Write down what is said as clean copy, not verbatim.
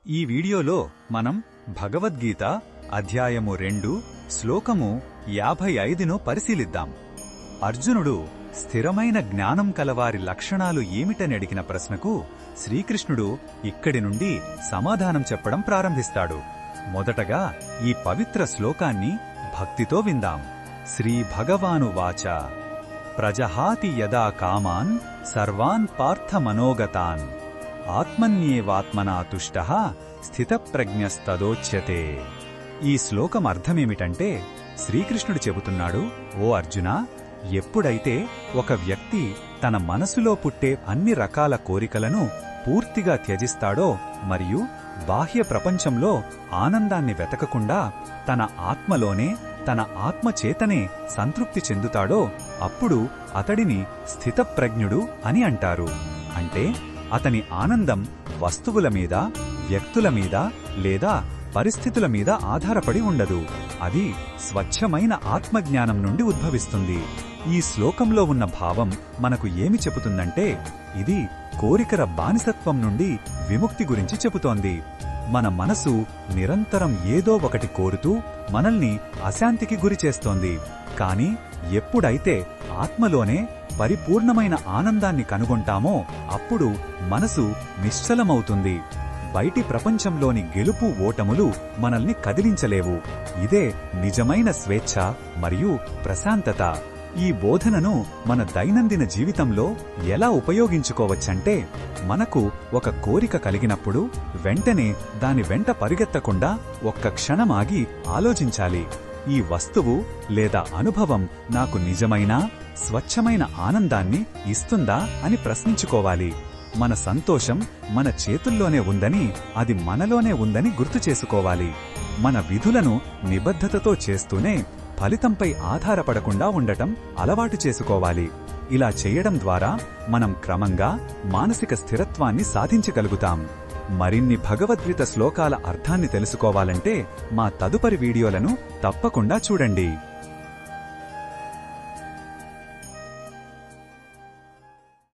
ఈ వీడియోలో మనం భగవద్గీత అధ్యాయము 2 శ్లోకము 55ను పరిశీలిద్దాం. అర్జునుడు స్థిరమైన జ్ఞానం కలవారి లక్షణాలు ఏమిటని అడిగిన ప్రశ్నకు శ్రీకృష్ణుడు ఇక్కడి నుండి సమాధానం చెప్పడం ప్రారంభిస్తాడు. మొదటగా ఈ పవిత్ర శ్లోకాన్ని భక్తితో విందాం. శ్రీ భగవాను వాచ ప్రజహాతి యదా కామాన్ సర్వాన్ పార్థ మనోగతాన్ ఆత్మన్యేవాత్మనా తుష్టః స్థితప్రజ్ఞస్తదోచ్యతే. ఈ శ్లోకం అర్థమేమిటంటే శ్రీకృష్ణుడు చెబుతున్నాడు, ఓ అర్జునా, ఎప్పుడైతే ఒక వ్యక్తి తన మనసులో పుట్టే అన్ని రకాల కోరికలను పూర్తిగా త్యజిస్తాడో మరియు బాహ్య ప్రపంచంలో ఆనందాన్ని వెతకకుండా తన ఆత్మలోనే తన ఆత్మచేతనే సంతృప్తి చెందుతాడో అప్పుడు అతడిని స్థితప్రజ్ఞుడు అని అంటారు. అంటే అతని ఆనందం వస్తువుల మీద, వ్యక్తుల మీద లేదా పరిస్థితుల మీద ఆధారపడి ఉండదు. అది స్వచ్ఛమైన ఆత్మజ్ఞానం నుండి ఉద్భవిస్తుంది. ఈ శ్లోకంలో ఉన్న భావం మనకు ఏమి చెబుతుందంటే, ఇది కోరికల బానిసత్వం నుండి విముక్తి గురించి చెబుతోంది. మన మనసు నిరంతరం ఏదో ఒకటి కోరుతూ మనల్ని అశాంతికి గురిచేస్తోంది. కాని ఎప్పుడైతే ఆత్మలోనే పరిపూర్ణమైన ఆనందాన్ని కనుగొంటామో అప్పుడు మనసు నిశ్చలమవుతుంది. బయటి ప్రపంచంలోని గెలుపు ఓటములు మనల్ని కదిలించలేవు. ఇదే నిజమైన స్వేచ్ఛ మరియు ప్రశాంతత. ఈ బోధనను మన దైనందిన జీవితంలో ఎలా ఉపయోగించుకోవచ్చంటే, మనకు ఒక కోరిక కలిగినప్పుడు వెంటనే దాని వెంట పరిగెత్తకుండా ఒక్క క్షణమాగి ఆలోచించాలి. ఈ వస్తువు లేదా అనుభవం నాకు నిజమైన స్వచ్ఛమైన ఆనందాన్ని ఇస్తుందా అని ప్రశ్నించుకోవాలి. మన సంతోషం మన చేతుల్లోనే ఉందని, అది మనలోనే ఉందని గుర్తు చేసుకోవాలి. మన విధులను నిబద్ధతతో చేస్తూనే ఫలితంపై ఆధారపడకుండా ఉండటం అలవాటు చేసుకోవాలి. ఇలా చేయడం ద్వారా మనం క్రమంగా మానసిక స్థిరత్వాన్ని సాధించగలుగుతాం. మరిన్ని భగవద్గీత శ్లోకాల అర్థాన్ని తెలుసుకోవాలంటే మా తదుపరి వీడియోలను తప్పకుండా చూడండి.